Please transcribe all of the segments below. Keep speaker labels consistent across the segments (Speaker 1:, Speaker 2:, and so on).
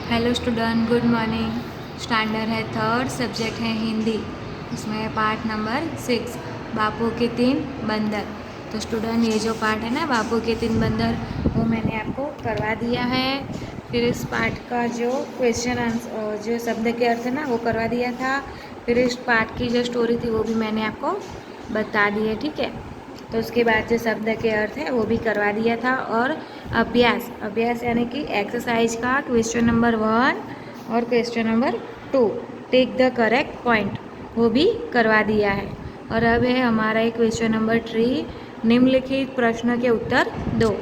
Speaker 1: Hello student, good morning. Standard है third, subject है हिंदी। इसमें पार्ट नंबर 6, बापू के 3 बंदर। तो स्टूडेंट, ये जो पार्ट है ना बापू के 3 बंदर, वो मैंने आपको करवा दिया है। फिर इस पार्ट का जो क्वेश्चन आंसर, जो शब्द के अर्थ है ना, वो करवा दिया था। फिर इस पार्ट की जो स्टोरी थी वो भी मैंने आपको बता दी है, ठीक है। तो उसके बाद जो शब्द के अर्थ है वो भी करवा दिया था। और अभ्यास यानी कि एक्सरसाइज का क्वेश्चन नंबर 1 और question number 2, take the correct point, वो भी करवा दिया है। और अब है हमारा एक क्वेश्चन नंबर 3, निम्नलिखित प्रश्न के उत्तर दो।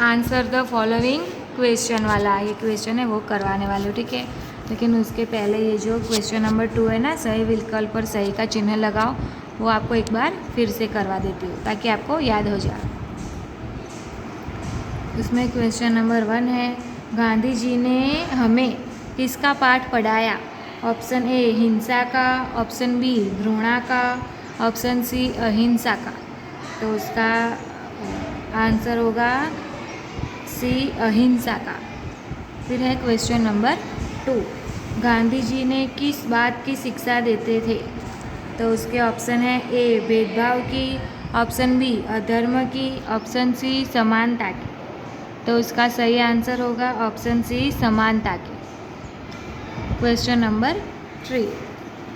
Speaker 1: आंसर द फॉलोइंग क्वेश्चन वाला ये क्वेश्चन है, वो करवाने वाले हो, ठीक है। लेकिन उसके पहले ये जो क्वेश्चन नंबर 2 है ना, सही विकल्प पर सही का चिन्ह लगाओ, वो आपको एक बार फिर से करवा देती हूँ ताकि आपको याद हो जाए। इसमें क्वेश्चन नंबर 1 है, गांधी जी ने हमें किसका पाठ पढ़ाया? ऑप्शन ए हिंसा का, ऑप्शन बी घृणा का, ऑप्शन सी अहिंसा का। तो उसका आंसर होगा सी अहिंसा का। फिर है क्वेश्चन नंबर 2, गांधी जी ने किस बात की शिक्षा देते थे? तो उसके ऑप्शन है ए भेदभाव की, ऑप्शन बी अधर्म की, ऑप्शन सी समानता की। तो उसका सही आंसर होगा ऑप्शन सी समानता की। क्वेश्चन नंबर 3,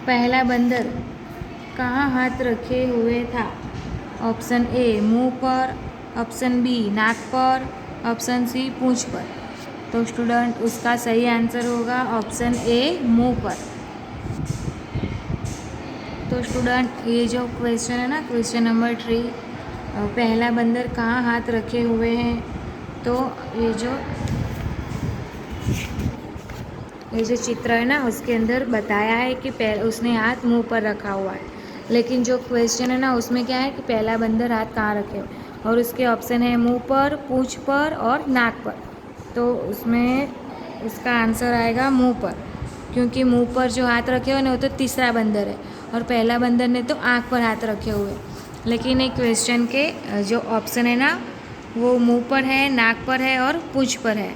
Speaker 1: पहला बंदर कहाँ हाथ रखे हुए था? ऑप्शन ए मुंह पर, ऑप्शन बी नाक पर, ऑप्शन सी पूंछ पर। तो स्टूडेंट, उसका सही आंसर होगा ऑप्शन ए मुंह पर। तो स्टूडेंट, ये जो क्वेश्चन है ना, क्वेश्चन नंबर 3, पहला बंदर कहाँ हाथ रखे हुए हैं? तो ये जो चित्र है ना, उसके अंदर बताया है कि उसने हाथ मुंह पर रखा हुआ है। लेकिन जो क्वेश्चन है ना, उसमें क्या है कि पहला बंदर हाथ कहाँ रखे हुए, और उसके ऑप्शन है मुंह पर, पूंछ पर और नाक पर। तो उसमें उसका आंसर आएगा मुंह पर, क्योंकि मुंह पर जो हाथ रखे हुए ना, वो तो तीसरा बंदर है, और पहला बंदर ने तो आँख पर हाथ रखे हुए। लेकिन एक क्वेश्चन के जो ऑप्शन है ना, वो मुंह पर है, नाक पर है और पूंछ पर है।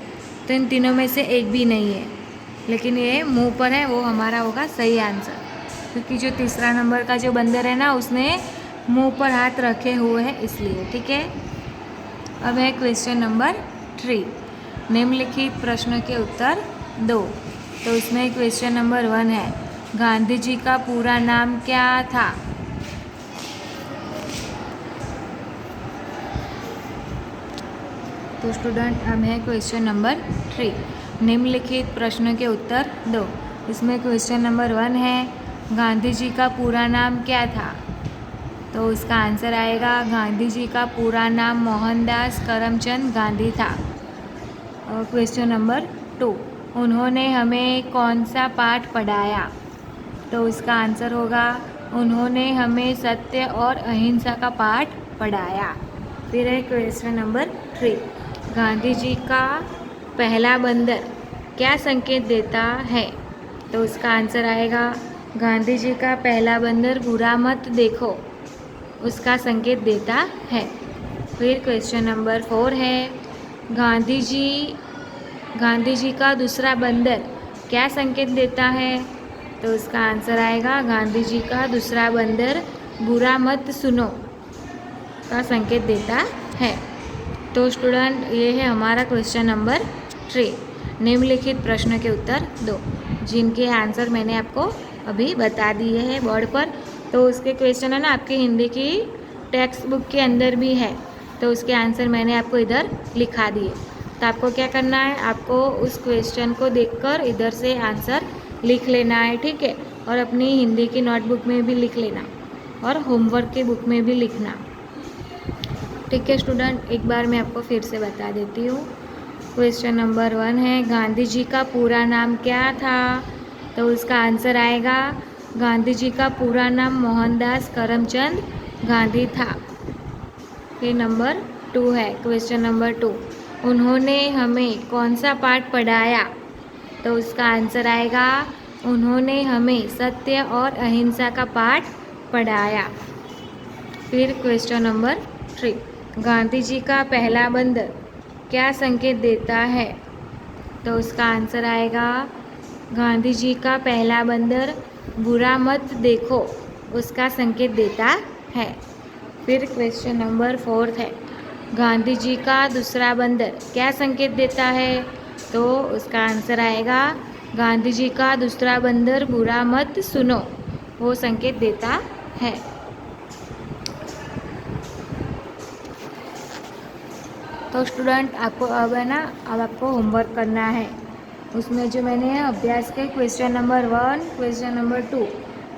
Speaker 1: तो इन तीनों में से एक भी नहीं है, लेकिन ये मुंह पर है, वो हमारा होगा सही आंसर। क्योंकि जो तीसरा नंबर का जो बंदर है ना, उसने मुंह पर हाथ रखे हुए हैं, इसलिए, ठीक है। अब है क्वेश्चन नंबर 3, निम्नलिखित प्रश्न के उत्तर दो। तो इसमें क्वेश्चन नंबर 1 है, गांधी जी का पूरा नाम क्या था? तो स्टूडेंट, अब है क्वेश्चन नंबर 3, निम्नलिखित प्रश्न के उत्तर दो। इसमें क्वेश्चन नंबर 1 है, गांधी जी का पूरा नाम क्या था? तो उसका आंसर आएगा गांधी जी का पूरा नाम मोहनदास करमचंद गांधी था। क्वेश्चन नंबर 2, उन्होंने हमें कौन सा पाठ पढ़ाया? तो उसका आंसर होगा उन्होंने हमें सत्य और अहिंसा का पाठ पढ़ाया। फिर है क्वेश्चन नंबर 3, गांधी जी का पहला बंदर क्या संकेत देता है? तो उसका आंसर आएगा गांधी जी का पहला बंदर बुरा मत देखो, उसका संकेत देता है। फिर क्वेश्चन नंबर 4 है, गांधी जी का दूसरा बंदर क्या संकेत देता है? तो उसका आंसर आएगा गांधी जी का दूसरा बंदर बुरा मत सुनो का संकेत देता है। तो स्टूडेंट, ये है हमारा क्वेश्चन नंबर 3, निम्नलिखित प्रश्न के उत्तर दो, जिनके आंसर मैंने आपको अभी बता दिए हैं बोर्ड पर। तो उसके क्वेश्चन है ना, आपकी हिंदी की टेक्स्ट बुक के अंदर भी है, तो उसके आंसर मैंने आपको इधर लिखा दिए। तो आपको क्या करना है, आपको उस क्वेश्चन को देखकर इधर से आंसर लिख लेना है, ठीक है। और अपनी हिंदी की नोटबुक में भी लिख लेना, और होमवर्क की बुक में भी लिखना, ठीक है स्टूडेंट। एक बार मैं आपको फिर से बता देती हूँ। क्वेश्चन नंबर 1 है, गांधी जी का पूरा नाम क्या था? तो उसका आंसर आएगा गांधी जी का पूरा नाम मोहनदास करमचंद गांधी था। फिर नंबर 2 है, क्वेश्चन नंबर 2, उन्होंने हमें कौन सा पाठ पढ़ाया? तो उसका आंसर आएगा उन्होंने हमें सत्य और अहिंसा का पाठ पढ़ाया। फिर क्वेश्चन नंबर 3, गांधी जी का पहला बंदर क्या संकेत देता है? तो उसका आंसर आएगा गांधी जी का पहला बंदर बुरा मत देखो उसका संकेत देता है। फिर क्वेश्चन नंबर 4 है, गांधी जी का दूसरा बंदर क्या संकेत देता है? तो उसका आंसर आएगा गांधी जी का दूसरा बंदर बुरा मत सुनो, वो संकेत देता है। तो स्टूडेंट आपको अब है ना, अब आपको होमवर्क करना है। उसमें जो मैंने अभ्यास के question number 1, question number 2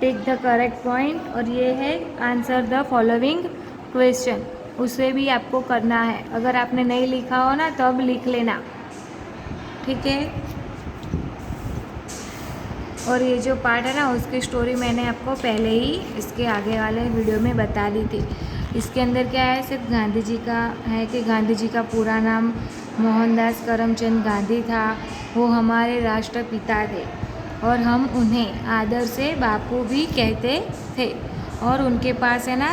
Speaker 1: take the correct point, और ये है आंसर द फॉलोइंग क्वेश्चन, उसे भी आपको करना है। अगर आपने नहीं लिखा हो ना तो अब लिख लेना, ठीक है। और ये जो पार्ट है ना उसकी स्टोरी मैंने आपको पहले ही इसके आगे वाले वीडियो में बता दी थी। इसके अंदर क्या है, सिर्फ गांधी जी का है कि गांधी जी का पूरा नाम मोहनदास करमचंद गांधी था। वो हमारे राष्ट्रपिता थे और हम उन्हें आदर से बापू भी कहते थे। और उनके पास है ना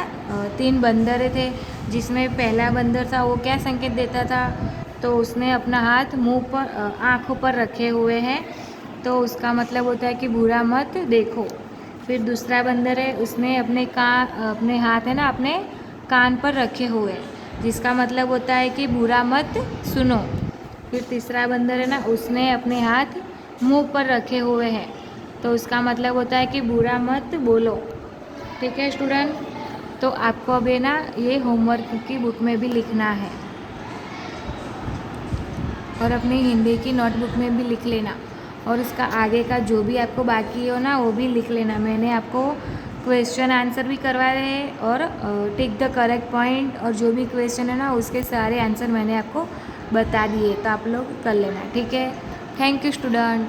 Speaker 1: 3 बंदर थे, जिसमें पहला बंदर था वो क्या संकेत देता था, तो उसने अपना हाथ मुंह पर आँखों पर रखे हुए हैं, तो उसका मतलब होता है कि बुरा मत देखो। फिर दूसरा बंदर है, उसने अपने हाथ है ना अपने कान पर रखे हुए, जिसका मतलब होता है कि बुरा मत सुनो। फिर तीसरा बंदर है ना, उसने अपने हाथ मुंह पर रखे हुए हैं, तो उसका मतलब होता है कि बुरा मत बोलो। ठीक है स्टूडेंट, तो आपको अब है ना ये होमवर्क की बुक में भी लिखना है और अपनी हिंदी की नोटबुक में भी लिख लेना, और इसका आगे का जो भी आपको बाकी हो ना वो भी लिख लेना। मैंने आपको क्वेश्चन आंसर भी करवाए हैं और टिक द करेक्ट पॉइंट, और जो भी क्वेश्चन है ना उसके सारे आंसर मैंने आपको बता दिए, तो आप लोग कर लेना, ठीक है। Thank you student.